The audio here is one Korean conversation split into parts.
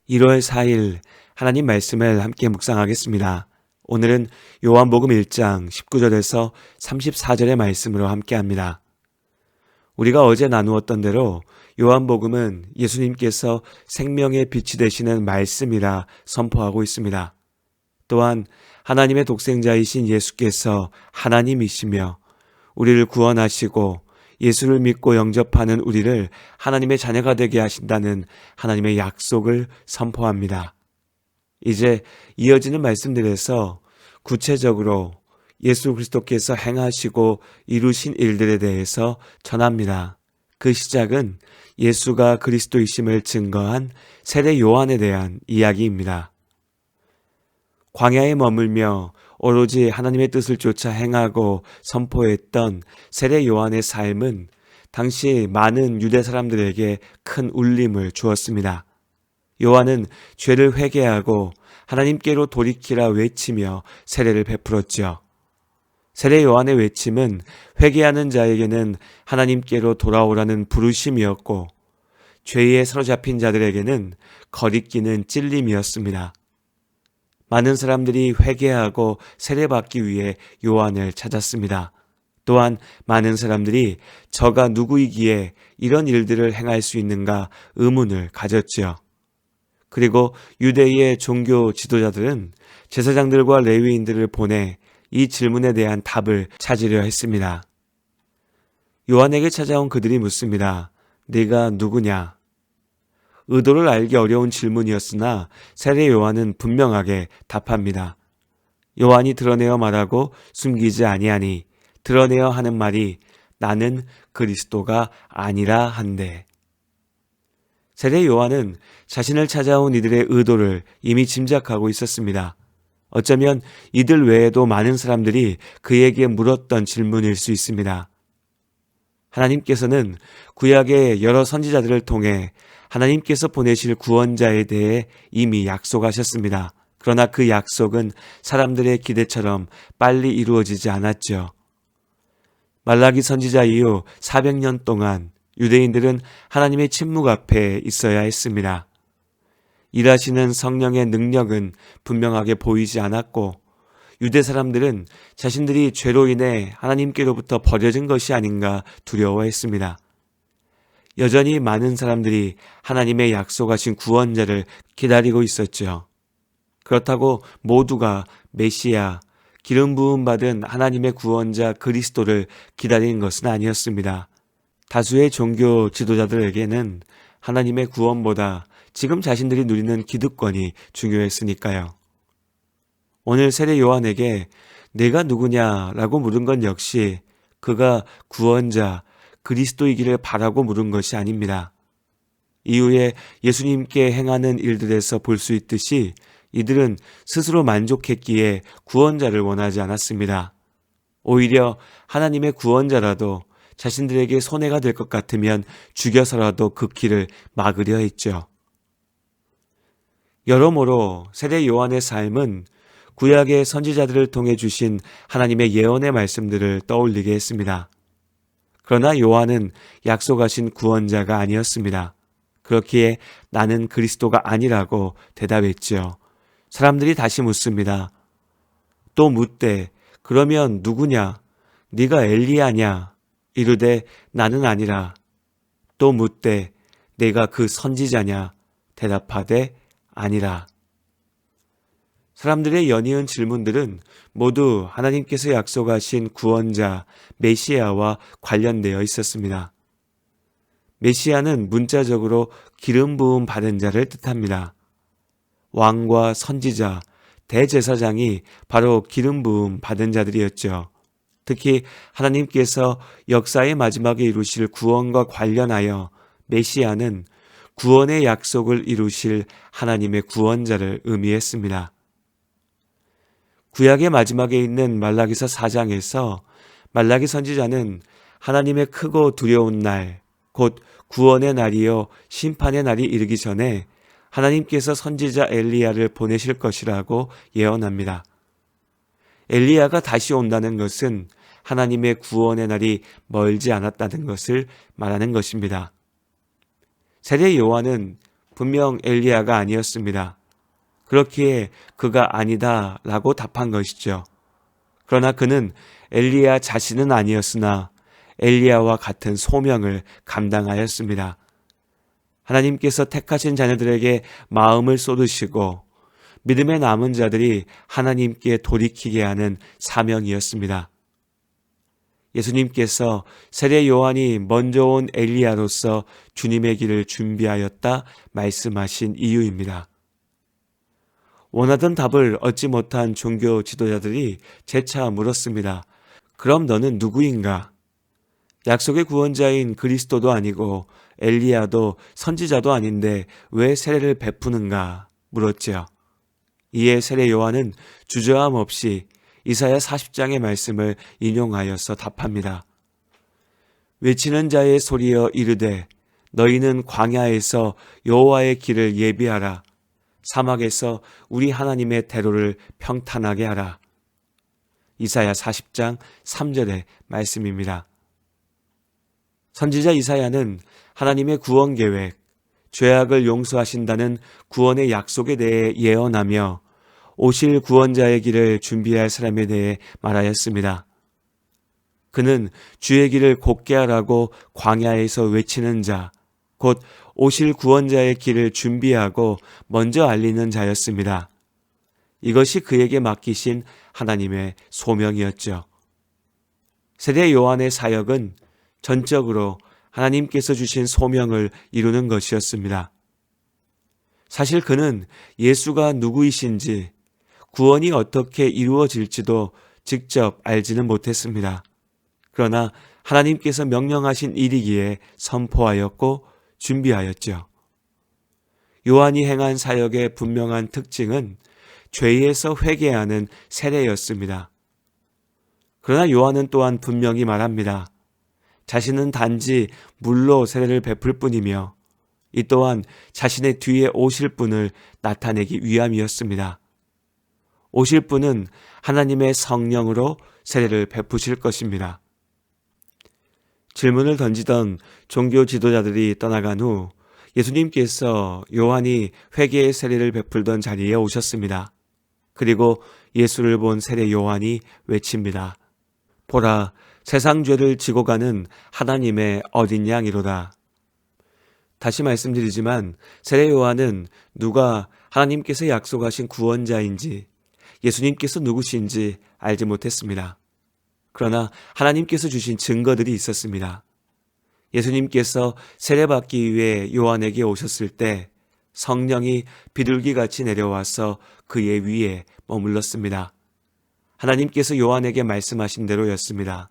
1월 4일 하나님 말씀을 함께 묵상하겠습니다. 오늘은 요한복음 1장 19절에서 34절의 말씀으로 함께합니다. 우리가 어제 나누었던 대로 요한복음은 예수님께서 생명의 빛이 되시는 말씀이라 선포하고 있습니다. 또한 하나님의 독생자이신 예수께서 하나님이시며 우리를 구원하시고 예수를 믿고 영접하는 우리를 하나님의 자녀가 되게 하신다는 하나님의 약속을 선포합니다. 이제 이어지는 말씀들에서 구체적으로 예수 그리스도께서 행하시고 이루신 일들에 대해서 전합니다. 그 시작은 예수가 그리스도이심을 증거한 세례 요한에 대한 이야기입니다. 광야에 머물며 오로지 하나님의 뜻을 쫓아 행하고 선포했던 세례 요한의 삶은 당시 많은 유대 사람들에게 큰 울림을 주었습니다. 요한은 죄를 회개하고 하나님께로 돌이키라 외치며 세례를 베풀었지요. 세례 요한의 외침은 회개하는 자에게는 하나님께로 돌아오라는 부르심이었고 죄에 사로잡힌 자들에게는 거리끼는 찔림이었습니다. 많은 사람들이 회개하고 세례받기 위해 요한을 찾았습니다. 또한 많은 사람들이 저가 누구이기에 이런 일들을 행할 수 있는가 의문을 가졌지요. 그리고 유대의 종교 지도자들은 제사장들과 레위인들을 보내 이 질문에 대한 답을 찾으려 했습니다. 요한에게 찾아온 그들이 묻습니다. 네가 누구냐? 의도를 알기 어려운 질문이었으나 세례 요한은 분명하게 답합니다. 요한이 드러내어 말하고 숨기지 아니하니 드러내어 하는 말이 나는 그리스도가 아니라 한데. 세례 요한은 자신을 찾아온 이들의 의도를 이미 짐작하고 있었습니다. 어쩌면 이들 외에도 많은 사람들이 그에게 물었던 질문일 수 있습니다. 하나님께서는 구약의 여러 선지자들을 통해 하나님께서 보내실 구원자에 대해 이미 약속하셨습니다. 그러나 그 약속은 사람들의 기대처럼 빨리 이루어지지 않았죠. 말라기 선지자 이후 400년 동안 유대인들은 하나님의 침묵 앞에 있어야 했습니다. 일하시는 성령의 능력은 분명하게 보이지 않았고 유대 사람들은 자신들이 죄로 인해 하나님께로부터 버려진 것이 아닌가 두려워했습니다. 여전히 많은 사람들이 하나님의 약속하신 구원자를 기다리고 있었죠. 그렇다고 모두가 메시아, 기름 부음 받은 하나님의 구원자 그리스도를 기다리는 것은 아니었습니다. 다수의 종교 지도자들에게는 하나님의 구원보다 지금 자신들이 누리는 기득권이 중요했으니까요. 오늘 세례 요한에게 내가 누구냐라고 물은 건 역시 그가 구원자 그리스도이기를 바라고 물은 것이 아닙니다. 이후에 예수님께 행하는 일들에서 볼 수 있듯이 이들은 스스로 만족했기에 구원자를 원하지 않았습니다. 오히려 하나님의 구원자라도 자신들에게 손해가 될 것 같으면 죽여서라도 그 길을 막으려 했죠. 여러모로 세례 요한의 삶은 구약의 선지자들을 통해 주신 하나님의 예언의 말씀들을 떠올리게 했습니다. 그러나 요한은 약속하신 구원자가 아니었습니다. 그렇기에 나는 그리스도가 아니라고 대답했지요. 사람들이 다시 묻습니다. 또 묻되 그러면 누구냐? 네가 엘리야냐? 이르되 나는 아니라. 또 묻되 내가 그 선지자냐? 대답하되 아니라. 사람들의 연이은 질문들은 모두 하나님께서 약속하신 구원자 메시아와 관련되어 있었습니다. 메시아는 문자적으로 기름 부음 받은 자를 뜻합니다. 왕과 선지자, 대제사장이 바로 기름 부음 받은 자들이었죠. 특히 하나님께서 역사의 마지막에 이루실 구원과 관련하여 메시아는 구원의 약속을 이루실 하나님의 구원자를 의미했습니다. 구약의 마지막에 있는 말라기서 4장에서 말라기 선지자는 하나님의 크고 두려운 날, 곧 구원의 날이요 심판의 날이 이르기 전에 하나님께서 선지자 엘리야를 보내실 것이라고 예언합니다. 엘리야가 다시 온다는 것은 하나님의 구원의 날이 멀지 않았다는 것을 말하는 것입니다. 세례 요한은 분명 엘리야가 아니었습니다. 그렇기에 그가 아니다라고 답한 것이죠. 그러나 그는 엘리야 자신은 아니었으나 엘리야와 같은 소명을 감당하였습니다. 하나님께서 택하신 자녀들에게 마음을 쏟으시고 믿음의 남은 자들이 하나님께 돌이키게 하는 사명이었습니다. 예수님께서 세례 요한이 먼저 온 엘리야로서 주님의 길을 준비하였다 말씀하신 이유입니다. 원하던 답을 얻지 못한 종교 지도자들이 재차 물었습니다. 그럼 너는 누구인가? 약속의 구원자인 그리스도도 아니고 엘리야도 선지자도 아닌데 왜 세례를 베푸는가? 물었지요. 이에 세례 요한은 주저함 없이 이사야 40장의 말씀을 인용하여서 답합니다. 외치는 자의 소리여 이르되 너희는 광야에서 여호와의 길을 예비하라. 사막에서 우리 하나님의 대로를 평탄하게 하라. 이사야 40장 3절의 말씀입니다. 선지자 이사야는 하나님의 구원 계획, 죄악을 용서하신다는 구원의 약속에 대해 예언하며 오실 구원자의 길을 준비할 사람에 대해 말하였습니다. 그는 주의 길을 곧게 하라고 광야에서 외치는 자, 곧 오실 구원자의 길을 준비하고 먼저 알리는 자였습니다. 이것이 그에게 맡기신 하나님의 소명이었죠. 세례 요한의 사역은 전적으로 하나님께서 주신 소명을 이루는 것이었습니다. 사실 그는 예수가 누구이신지, 구원이 어떻게 이루어질지도 직접 알지는 못했습니다. 그러나 하나님께서 명령하신 일이기에 선포하였고 준비하였죠. 요한이 행한 사역의 분명한 특징은 죄에서 회개하는 세례였습니다. 그러나 요한은 또한 분명히 말합니다. 자신은 단지 물로 세례를 베풀 뿐이며 이 또한 자신의 뒤에 오실 분을 나타내기 위함이었습니다. 오실 분은 하나님의 성령으로 세례를 베푸실 것입니다. 질문을 던지던 종교 지도자들이 떠나간 후 예수님께서 요한이 회개의 세례를 베풀던 자리에 오셨습니다. 그리고 예수를 본 세례 요한이 외칩니다. 보라, 세상 죄를 지고 가는 하나님의 어린 양이로다. 다시 말씀드리지만 세례 요한은 누가 하나님께서 약속하신 구원자인지 예수님께서 누구신지 알지 못했습니다. 그러나 하나님께서 주신 증거들이 있었습니다. 예수님께서 세례받기 위해 요한에게 오셨을 때 성령이 비둘기같이 내려와서 그의 위에 머물렀습니다. 하나님께서 요한에게 말씀하신 대로였습니다.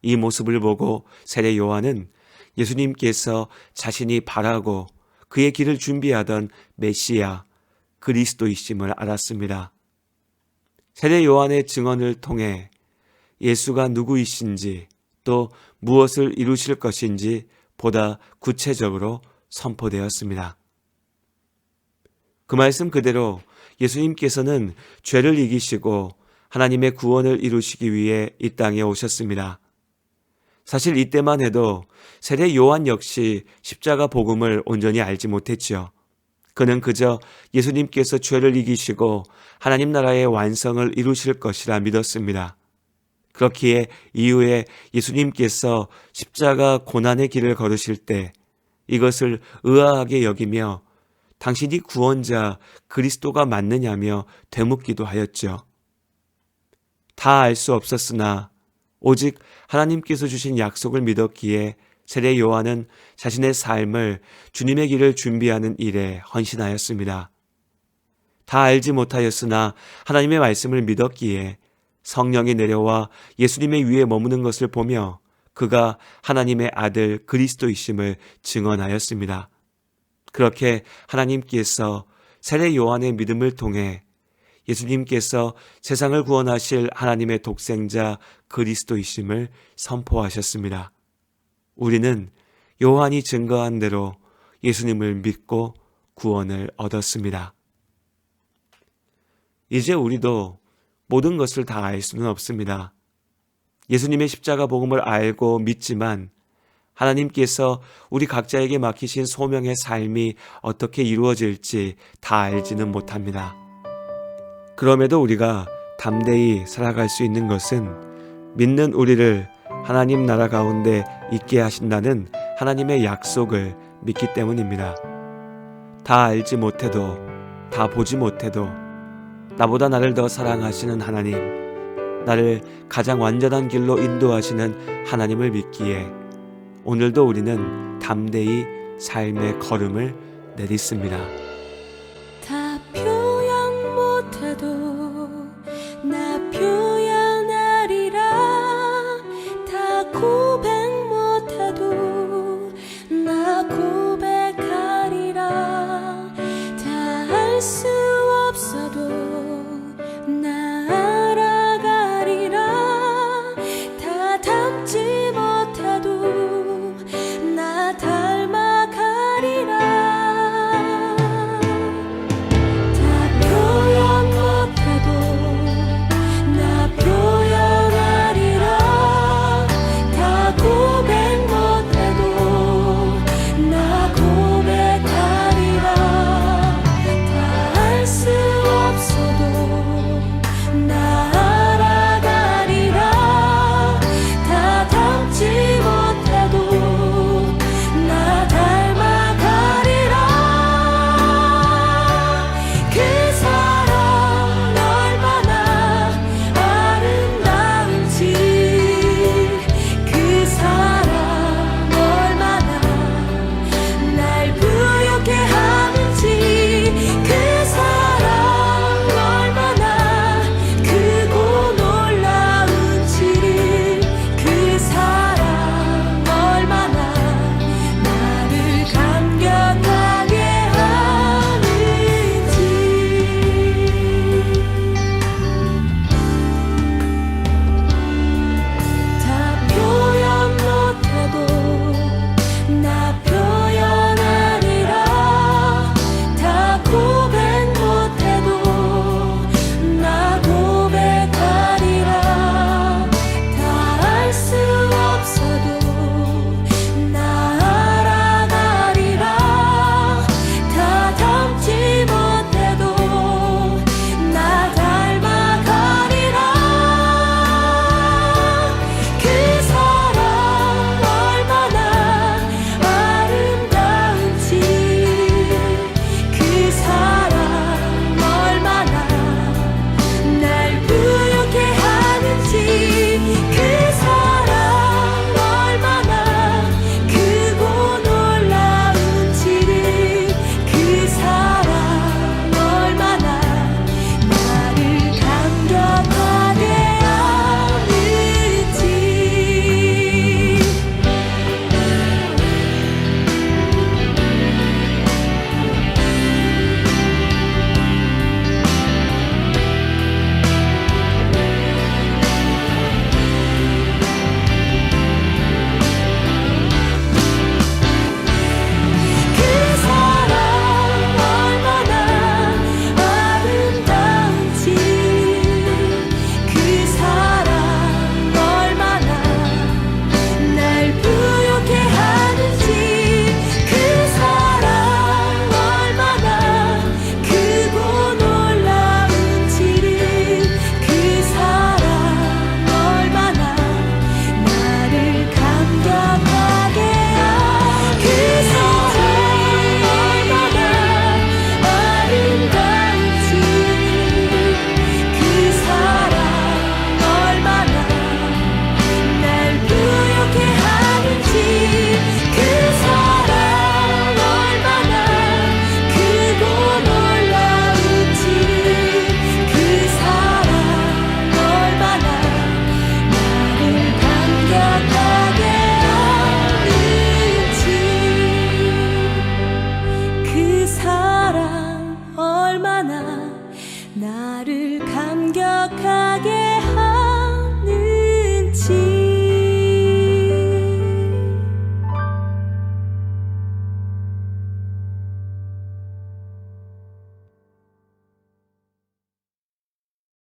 이 모습을 보고 세례 요한은 예수님께서 자신이 바라고 그의 길을 준비하던 메시아 그리스도이심을 알았습니다. 세례 요한의 증언을 통해 예수가 누구이신지 또 무엇을 이루실 것인지 보다 구체적으로 선포되었습니다. 그 말씀 그대로 예수님께서는 죄를 이기시고 하나님의 구원을 이루시기 위해 이 땅에 오셨습니다. 사실 이때만 해도 세례 요한 역시 십자가 복음을 온전히 알지 못했지요. 그는 그저 예수님께서 죄를 이기시고 하나님 나라의 완성을 이루실 것이라 믿었습니다. 그렇기에 이후에 예수님께서 십자가 고난의 길을 걸으실 때 이것을 의아하게 여기며 당신이 구원자 그리스도가 맞느냐며 되묻기도 하였죠. 다 알 수 없었으나 오직 하나님께서 주신 약속을 믿었기에 세례 요한은 자신의 삶을 주님의 길을 준비하는 일에 헌신하였습니다. 다 알지 못하였으나 하나님의 말씀을 믿었기에 성령이 내려와 예수님의 위에 머무는 것을 보며 그가 하나님의 아들 그리스도이심을 증언하였습니다. 그렇게 하나님께서 세례 요한의 믿음을 통해 예수님께서 세상을 구원하실 하나님의 독생자 그리스도이심을 선포하셨습니다. 우리는 요한이 증거한 대로 예수님을 믿고 구원을 얻었습니다. 이제 우리도 모든 것을 다 알 수는 없습니다. 예수님의 십자가 복음을 알고 믿지만 하나님께서 우리 각자에게 맡기신 소명의 삶이 어떻게 이루어질지 다 알지는 못합니다. 그럼에도 우리가 담대히 살아갈 수 있는 것은 믿는 우리를 하나님 나라 가운데 있게 하신다는 하나님의 약속을 믿기 때문입니다. 다 알지 못해도, 다 보지 못해도 나보다 나를 더 사랑하시는 하나님, 나를 가장 완전한 길로 인도하시는 하나님을 믿기에 오늘도 우리는 담대히 삶의 걸음을 내딛습니다. 다 표현 못해도 나 표현하리라. 다 고백 못해도 나 고백하리라. 다 알 수